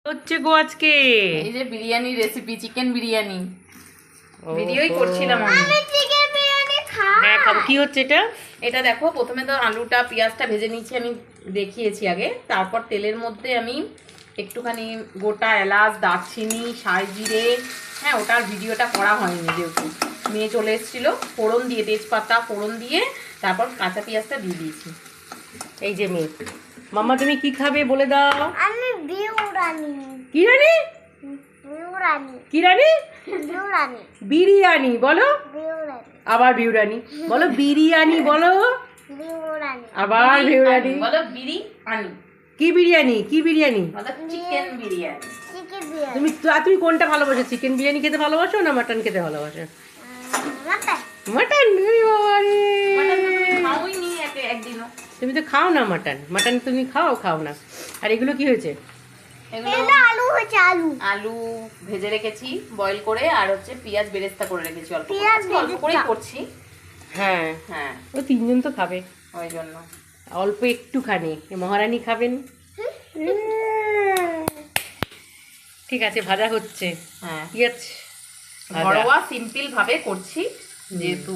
হচ্ছে গো আজকে এই যে বিরিয়ানি রেসিপি, চিকেন বিরিয়ানি ভিডিওই করছিলাম আমি চিকেন বিরিয়ানি হ্যাঁ খাবো। কি হচ্ছে এটা? এটা দেখো, প্রথমে তো আলুটা পেঁয়াজটা ভেজে নিচ্ছি, আমি দেখিয়েছি আগে। তারপর তেলের মধ্যে আমি একটুখানি গোটা এলাচ, দারচিনি, সাইজিরে, হ্যাঁ ওটার ভিডিওটা করা হয়নি যেহেতু মেয়ে চলে এসেছিলো, ফোড়ন দিয়ে তেজপাতা ফোড়ন দিয়ে তারপর কাঁচা পেঁয়াজটা দিয়ে দিয়েছি। এই যে মেয়ে, মাম্মা তুমি কি খাবে বলে দাও। আমি বিউরানি কি রানি? বিউরানি কি রানি? বিউরানি বিরিয়ানি বলো। বিউরানি আবার বিউরানি বলো। বিরিয়ানি বলো। বিউরানি আবার বিউরানি বলো বিরিয়ানি। কি বিরিয়ানি? কি বিরিয়ানি? বলো চিকেন বিরিয়ানি। চিকেন বিরিয়ানি তুমি তুমি কোনটা ভালোবাসো? চিকেন বিরিয়ানি খেতে ভালোবাসো না মাটন খেতে ভালোবাসো? Mutton mutton. মাটন তো তুমি খাওই নি একদিনও। তুমি তো খাও না মাটন। মাটন তুমি খাও না। আর এগুলো কি হয়েছে? এগুলো এটা আলু হচ্ছে আলু আলু ভেজে রেখেছি বয়েল করে, আর হচ্ছে পেঁয়াজ বেরেস্তা করে রেখেছি অল্প করে। পেঁয়াজ আজকে অল্প করেই করছি। হ্যাঁ হ্যাঁ ও তিনজন তো খাবে, ওই জন্য অল্প একটুখানি। মহারানী খাবেন। ঠিক আছে, ভাজা হচ্ছে। হ্যাঁ ঠিক আছে, ভাজা। ঘরোয়া সিম্পল ভাবে করছি যেহেতু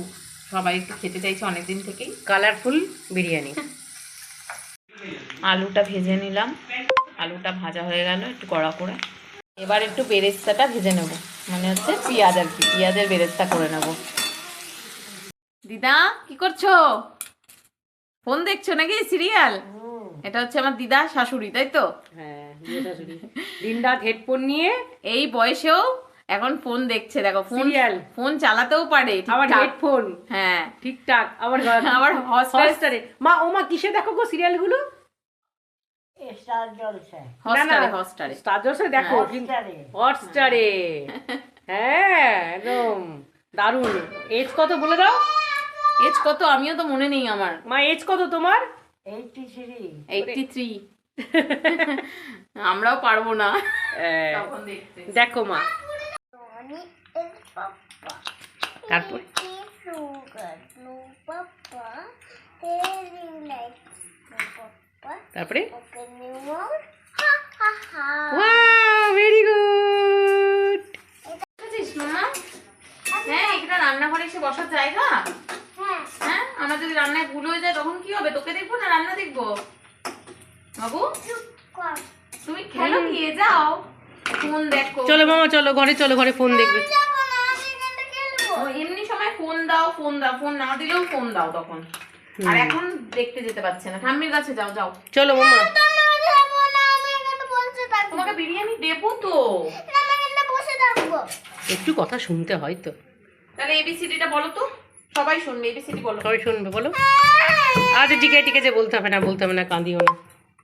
সবাই একটু খেতে চাইছে অনেকদিন থেকেই। কালারফুল বিরিয়ানি। আলুটা ভেজে নিলাম, আলুটা ভাজা হয়ে গেল একটু কড়া করে। এবার একটু বেরেস্তাটা ভেজে নেব, মানে হচ্ছে পেঁয়াজ আর কি, পেঁয়াজের বেরেস্তা করে নেব। দিদা কি করছো? ফোন দেখছো নাকি? সিরিয়াল? এটা হচ্ছে আমার দিদা শাশুড়ি, তাই তো? হ্যাঁ, শাশুড়ি দিনরাত হেডফোন নিয়ে এই বয়সেও এখন ফোন দেখছে, দেখো ফোন সিরিয়াল। ফোন চালাতেও পারে আবার ঠিকঠাক। হেডফোন হ্যাঁ ঠিকঠাক। আবার আবার হটস্টারে। মা ও মা কিসে দেখো গো সিরিয়াল গুলো? হটস্টারে স্টার জলসায় দেখো, হটস্টারে। হ্যাঁ একদম দারুণ। এজ কত বলে দাও। এজ কত আমিও তো মনে নেই আমার। মা এজ কত তোমার? 83। আমরাও পারবো না তখন দেখতে। দেখো মা। আমি এর পাপা তারপর sugar no papa telling like no papa তারপরে ওকে নিউ মোর হা হা হা ওয়াও ভেরি গুড। বুঝেছিস মামা? হ্যাঁ এটা রান্নাঘরে এসে বসার জায়গা। হ্যাঁ হ্যাঁ আমার যদি রান্নায় ভুল হয়ে যায় তখন কি হবে? তোকে দেখবো না রান্না দেখবো? বাবু কর তুমি খেলো গিয়ে যাও, ফোন দেখো। চলো মামা চলো ঘরে, চলো ঘরে ফোন দেখবে। যাব না, আমি এখানটা খেলবো। ও এমনি সময় ফোন দাও, ফোন দাও, ফোন না দিলেও ফোন দাও তখন। আর এখন দেখতে যেতে পারছে না। ঠাম্মির কাছে যাও যাও। চলো মামা। আমি যাব না, আমি এখানে বসে থাকবো। তোমাকে বিরিয়ানি দেবো তো। না, আমি এখানে বসে থাকবো। একটু কথা শুনতে হয় তো। তাহলে এবিসিডিটা বলো তো, সবাই শুনবে। এবিসিডি বলো। সবাই শুনবে বলো। আচ্ছা ঠিক আছে বলতে হবে না, কাঁদিও না।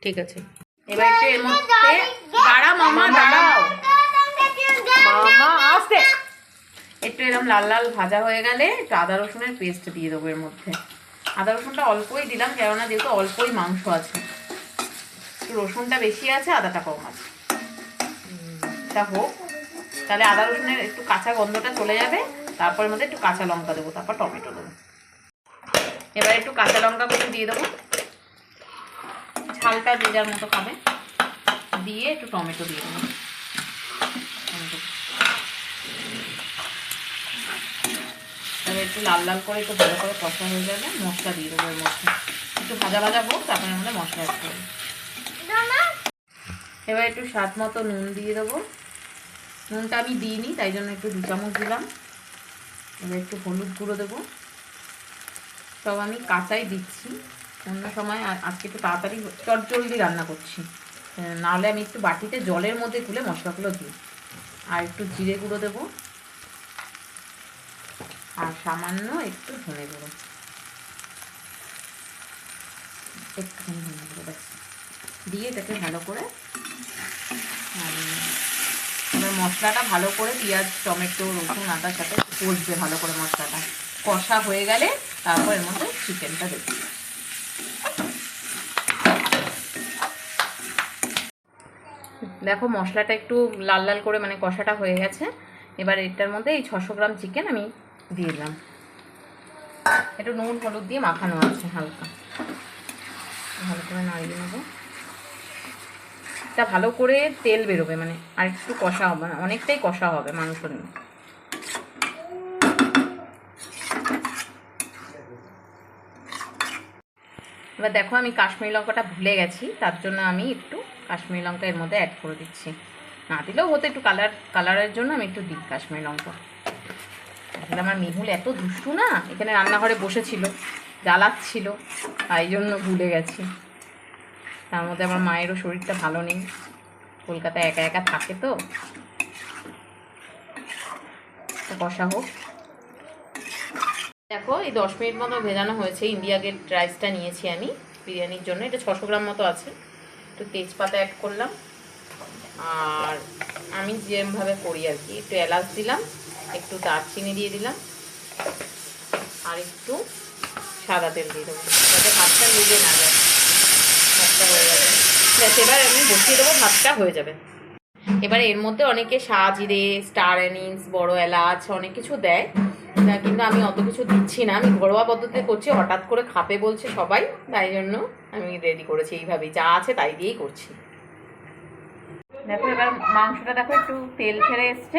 ঠিক আছে। এবার একটু এর মধ্যে দাঁড়া মামা দাঁড়াও। মামা আসতে। একটু এরকম লাল লাল ভাজা হয়ে গেলে একটু আদা রসুনের পেস্ট দিয়ে দেবো এর মধ্যে। আদা রসুনটা অল্পই দিলাম, কেননা যেহেতু অল্পই মাংস আছে, একটু রসুনটা বেশি আছে আদাটা কম আছে। এটা হোক, তাহলে আদা রসুনের একটু কাঁচা গন্ধটা চলে যাবে। তারপর এর মধ্যে একটু কাঁচা লঙ্কা দেবো, তারপর টমেটো দেবো। এবার একটু কাঁচা লঙ্কা কুচি দিয়ে দেবো, ঝালটা যে যার মতো খাবে, দিয়ে একটু টমেটো দিয়ে দেবো। তবে একটু লাল লাল করে একটু ভালো করে কষা হয়ে যাবে, মশলা দিয়ে দেবো এর মধ্যে। একটু ভাজা ভাজা হোক, তারপরে এর মধ্যে মশলা অ্যাড করবো। এবার একটু স্বাদ মতো নুন দিয়ে দেবো। নুনটা আমি দিইনি, তাই জন্য একটু 2 চামচ দিলাম। এবার একটু হলুদ গুঁড়ো দেবো। সব আমি কাঁচাই দিচ্ছি, অন্য সময় আজকে একটু তাড়াতাড়ি চটজলদি রান্না করছি, নাহলে আমি একটু বাটিতে জলের মধ্যে তুলে মশলাগুলো দিই। আর একটু জিরে গুঁড়ো দেবো, আর সামান্য একটু ধনে গুঁড়ো, একটুখানি ধনে গুঁড়ো ব্যাস দিয়ে এটাকে ভালো করে এবার মশলাটা ভালো করে পেঁয়াজ টমেটো রসুন আদার সাথে কষবে ভালো করে। মশলাটা কষা হয়ে গেলে তারপর এর মধ্যে চিকেনটা দেবো। দেখো মশলাটা একটু লাল লাল করে মানে কষাটা হয়ে গেছে। এবার এটার মধ্যে এই 600 গ্রাম চিকেন আমি দিয়ে দিলাম। একটু নুন হলুদ দিয়ে মাখানো আছে হালকা, ভালো করে নাড়িয়ে নেবো। এটা ভালো করে তেল বেরোবে, মানে আর একটু কষা হবে, মানে অনেকটাই কষা হবে মাংস নিয়ে। এবার দেখো আমি কাশ্মীরি লঙ্কাটা ভুলে গেছি, তার জন্য আমি একটু কাশ্মীরি লঙ্কা এর মধ্যে অ্যাড করে দিচ্ছি। না দিলেও হতো, একটু কালারের জন্য আমি একটু দিই কাশ্মীরি লঙ্কা। আসলে আমার মিহুল এত দুষ্টু না, এখানে রান্নাঘরে বসেছিল, জ্বালাচ্ছিল, তাই জন্য ভুলে গেছি। তার মধ্যে আমার মায়েরও শরীরটা ভালো নেই, কলকাতায় একা একা থাকে তো। কষা হোক। দেখো এই 10 মিনিট মতো ভেজানো হয়েছে। ইন্ডিয়া গেট রাইসটা নিয়েছি আমি বিরিয়ানির জন্য, এটা 600 গ্রাম মতো আছে। একটু তেজপাতা অ্যাড করলাম, আর আমি যেভাবে করি আর কি, একটু এলাচ দিলাম, একটু দারচিনি দিয়ে দিলাম, আর একটু সাদা তেল দিয়ে দেবো, যাতে ভাতটা লেগে না যায়। ভাতটা হয়ে যাবে, ব্যাস এবার আমি বসিয়ে দেবো, ভাতটা হয়ে যাবে। এবার এর মধ্যে অনেকে সাজিরে, স্টার অ্যানিস, বড় এলাচ অনেক কিছু দেয়, কিন্তু আমি অত কিছু দিচ্ছি না। আমি ঘরোয়া পদ্ধতিতে করছি, হঠাৎ করে খাবে বলছে সবাই, তাই জন্য আমি রেডি করেছি এইভাবেই, যা আছে তাই দিয়েই করছি। দেখো এবার মাংসটা দেখো একটু তেল ছেড়ে এসছে,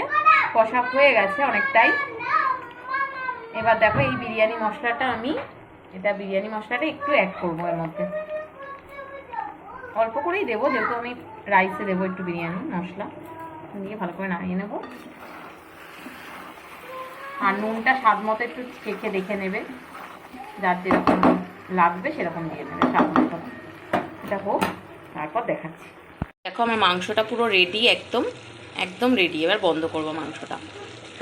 কষা হয়ে গেছে অনেকটাই। এবার দেখো এই বিরিয়ানি মশলাটা বিরিয়ানি মশলাটা একটু অ্যাড করবো এর মধ্যে, অল্প করেই দেবো, যেহেতু আমি রাইসে দেবো একটু বিরিয়ানি মশলা দিয়ে ভালো করে নাড়িয়ে নেবো। আর নুনটা স্বাদ মতো একটু চেখে দেখে নেবে, যার যেরকম লাগবে সেরকম দিয়ে নেবে স্বাদ মতো। এটা হোক, তারপর দেখাচ্ছি। দেখো আমার মাংসটা পুরো রেডি, একদম রেডি। এবার বন্ধ করব মাংসটা,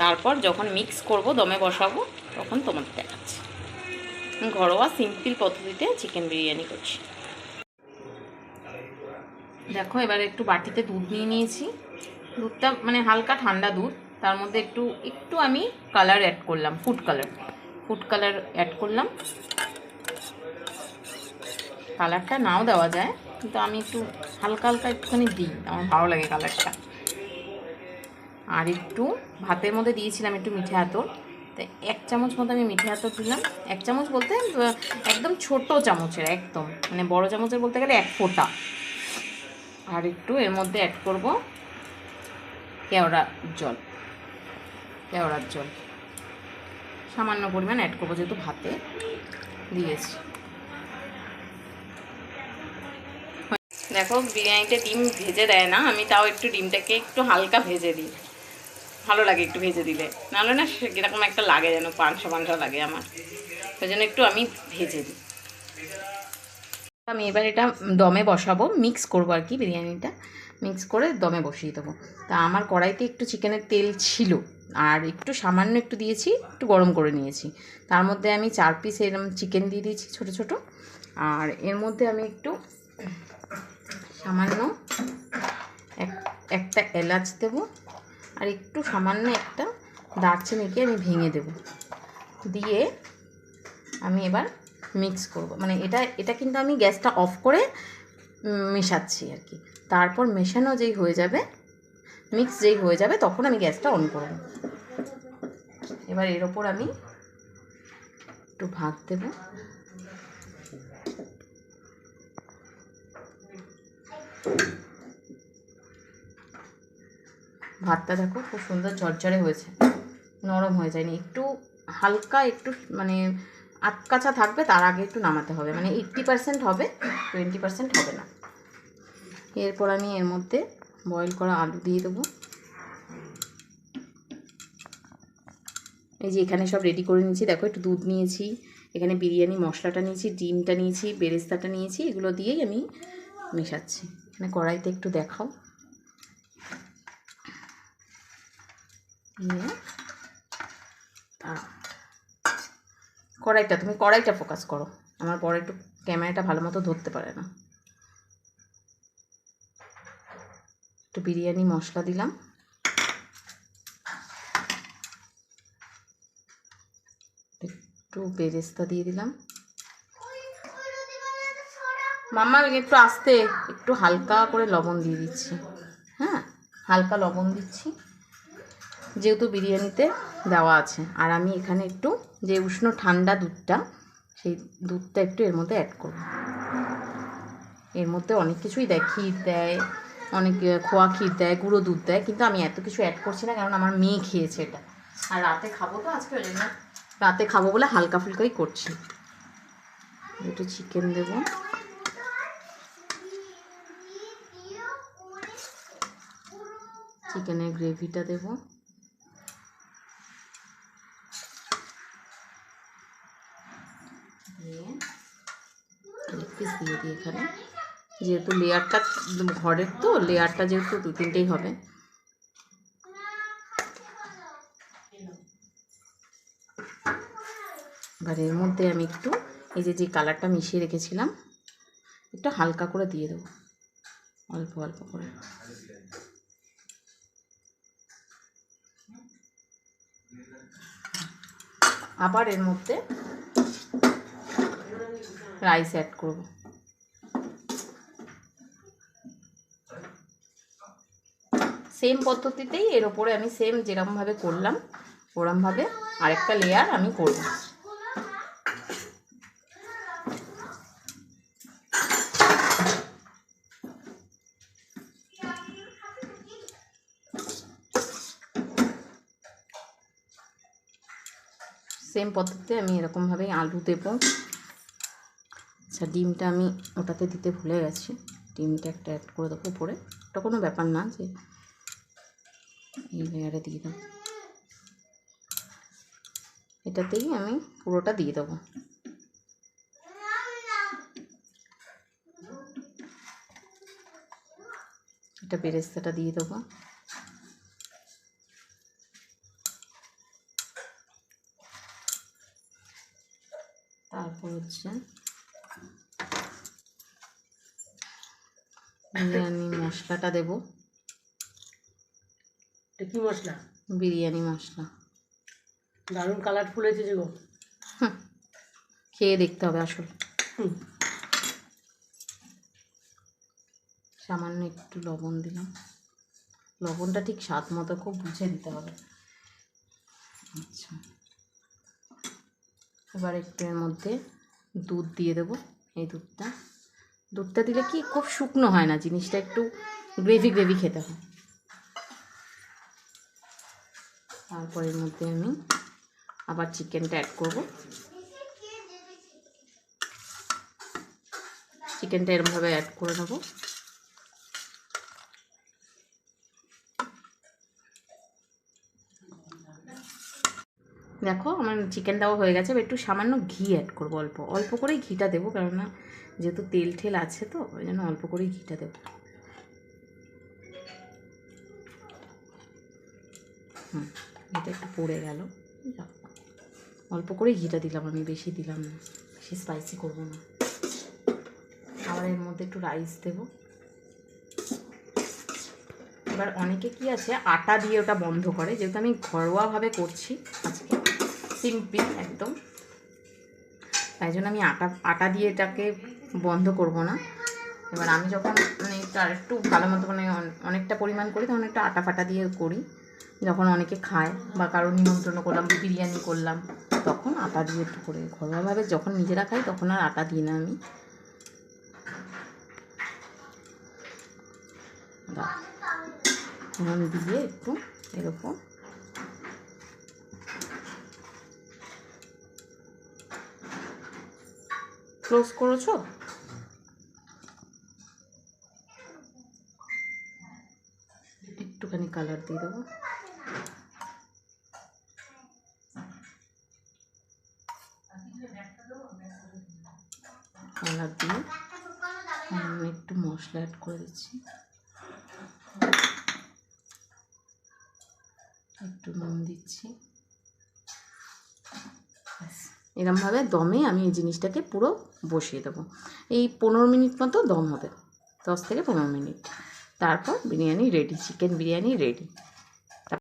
তারপর যখন মিক্স করব, দমে বসাবো, তখন তোমাদের দেখাচ্ছি। ঘরোয়া সিম্পল পদ্ধতিতে চিকেন বিরিয়ানি করছি। দেখো এবার একটু বাটিতে দুধ নিয়ে নিয়েছি, দুধটা মানে হালকা ঠান্ডা দুধ, তার মধ্যে একটু আমি কালার অ্যাড করলাম, ফুড কালার অ্যাড করলাম। কালারটা নাও দেওয়া যায়, কিন্তু আমি একটু হালকা একটুখানি দিই, আমার ভালো লাগে কালারটা। আর একটু ভাতের মধ্যে দিয়েছিলাম একটু মিঠে আতর, তাই 1 চামচ মতো আমি মিঠে আতর দিলাম। 1 চামচ বলতে একদম ছোট চামচের, একদম মানে বড় চামচের বলতে গেলে 1 ফোঁটা। আর একটু এর মধ্যে অ্যাড করব কেওড়ার জল, সামান্য পরিমাণ অ্যাড করবো, যেহেতু ভাতে দিয়েছি। দেখো বিরিয়ানিতে ডিম ভেজে দেয় না, আমি তাও একটু ডিমটাকে একটু হালকা ভেজে দিই, ভালো লাগে একটু ভেজে দিলে, নাহলে না কীরকম একটা লাগে, যেন পানসা লাগে আমার, ওই জন্য একটু আমি ভেজে দিই। আমি এবার এটা দমে বসাবো, মিক্স করবো আর কি, বিরিয়ানিটা মিক্স করে দমে বসিয়ে দেবো। তা আমার কড়াইতে একটু চিকেনের তেল ছিল, আর একটু সামান্য একটু দিয়েছি, একটু গরম করে নিয়েছি। তার মধ্যে আমি 4 পিস এরকম চিকেন দিয়ে দিয়েছি ছোটো ছোটো, আর এর মধ্যে আমি একটু সামান্য একটা এলাচ দেবো, আর একটু সামান্য একটা দারচিনিকে আমি ভেঙে দেব, দিয়ে আমি এবার মিক্স করব। মানে এটা কিন্তু আমি গ্যাসটা অফ করে মেশাচ্ছি আর কি। তারপর মেশানো যেই হয়ে যাবে, মিক্স যেই হয়ে যাবে, তখন আমি গ্যাসটা অন করব। এবার এর ওপর আমি একটু ভাত দেব, ভাতটা দেখো খুব সুন্দর ঝরঝরে হয়েছে, নরম হয়ে যায়নি, একটু হালকা একটু মানে আটকাচা থাকবে, তার আগে একটু নামাতে হবে, মানে 80% হবে, 20% হবে না। এরপর আমি এর মধ্যে বয়েল করা আলু দিয়ে দেবো। এই যে এখানে সব রেডি করে নিয়েছি, দেখো একটু দুধ নিয়েছি, এখানে বিরিয়ানি মশলাটা নিয়েছি, ডিমটা নিয়েছি, বেরেস্তাটা নিয়েছি, এগুলো দিয়েই আমি মেশাচ্ছি। এখানে কড়াইতে একটু দেখাও, তুমি কড়াইটা ফোকাস করো, আমার পরে একটু ক্যামেরাটা ভালো মতো ধরতে পারে না। একটু বিরিয়ানি মশলা দিলাম, একটু বেরেস্তা দিয়ে দিলাম, মাম্মা একটু আস্তে, একটু হালকা করে লবণ দিয়ে দিচ্ছি, হ্যাঁ হালকা লবণ দিচ্ছি, যেহেতু বিরিয়ানিতে দেওয়া আছে। আর আমি এখানে একটু যে উষ্ণ ঠান্ডা দুধটা, সেই দুধটা একটু এর মধ্যে অ্যাড করব। এর মধ্যে অনেক কিছুই দেয়, ক্ষীর দেয়, অনেক খোয়া ক্ষীর দেয়, গুঁড়ো দুধ দেয়, কিন্তু আমি এত কিছু অ্যাড করছি না, কারণ আমার মেয়ে খেয়েছে এটা, আর রাতে খাবো তো আজকে, ওই জন্য রাতে খাবো বলে হালকা ফুলকাই করছি। একটু চিকেন দেবো, চিকেনের গ্রেভিটা দেবো, দিয়ে লেগ পিস দিয়ে দিই এখানে, যেহেতু লেয়ারটা ঘরের তো, লেয়ারটা যেহেতু 2-3টেই হবে। এবার এর মধ্যে আমি একটু এই যে কালারটা মিশিয়ে রেখেছিলাম একটু হালকা করে দিয়ে দেবো, অল্প অল্প করে। আবার এর মধ্যে রাইস অ্যাড করব। সেম পদ্ধতিতেই এর ওপরে আমি সেম যেরকমভাবে করলাম ওরমভাবে আরেকটা লেয়ার আমি করব। সেম পদ্ধতিতে আমি এরকমভাবেই আলু দেবো। আচ্ছা, ডিমটা আমি ওটাতে দিতে ভুলে গেছি, ডিমটা একটা অ্যাড করে দেবো উপরে, ওটা কোনো ব্যাপার না, যে এই লেয়ারে দিয়ে দেবো, এটাতেই আমি পুরোটা দিয়ে দেবো। এটা বেরেস্তাটা দিয়ে দেবো, তারপর হচ্ছে বিরিয়ানি মশলাটা দেবো। এটা কি মশলা? বিরিয়ানি মশলা। দারুণ কালারফুল হয়েছে যে গো, খেয়ে দেখতে হবে আসলে। হুম। সামান্য একটু লবণ দিলাম, লবণটা ঠিক স্বাদ মতো খুব বুঝে দিতে হবে। আচ্ছা, এবার একটু এর মধ্যে দুধ দিয়ে দেবো। এই দুধটা দিলে কি খুব শুকনো হয় না, জিনিসটা একটু গ্রেভি গ্রেভি খেতে হয়। তারপর এর মধ্যে আমি আবার চিকেনটা অ্যাড করব। চিকেনটা এরমভাবে অ্যাড করে নেব। দেখো আমার চিকেনটাও হয়ে গেছে। একটু সামান্য ঘি অ্যাড করবো, অল্প অল্প করেই ঘিটা দেবো, কেননা যেহেতু তেল ঠেল আছে তো ওই জন্য অল্প করেই ঘিটা দেবো। এটা একটু পড়ে গেল, অল্প করেই ঘিটা দিলাম আমি, বেশি দিলাম না, বেশি স্পাইসি করবো না। আবার এর মধ্যে একটু রাইস দেবো। এবার অনেকে কি আছে আটা দিয়ে ওটা বন্ধ করে, যেহেতু আমি ঘরোয়াভাবে করছি আজকে, সিম্পল একদম, তাই জন্য আমি আটা দিয়ে এটাকে বন্ধ করব না। এবার আমি যখন মানে এটা একটু ভালো মতো মানে অনেকটা পরিমাণ করি, তখন একটু আটা ফাটা দিয়ে করি। যখন অনেকে খায় বা কারো নিমন্ত্রণ করলাম, বিরিয়ানি করলাম, তখন আটা দিয়ে একটু করে। ঘরোয়াভাবে যখন নিজেরা খাই তখন আর আটা দিই না আমি। এমন দিয়ে একটু এরকম ক্লোজ করেছো, একটুখানি কালার দিয়ে দেবো। কালার দিয়ে আমি একটু মশলা অ্যাড করে দিচ্ছি, একটু নুন দিচ্ছি। এরমভাবে দমে আমি এই জিনিসটাকে পুরো বসিয়ে দেবো। এই 15 মিনিট মতো দম হবে, 10 থেকে 15 মিনিট। তারপর biryani ready, chicken biryani ready.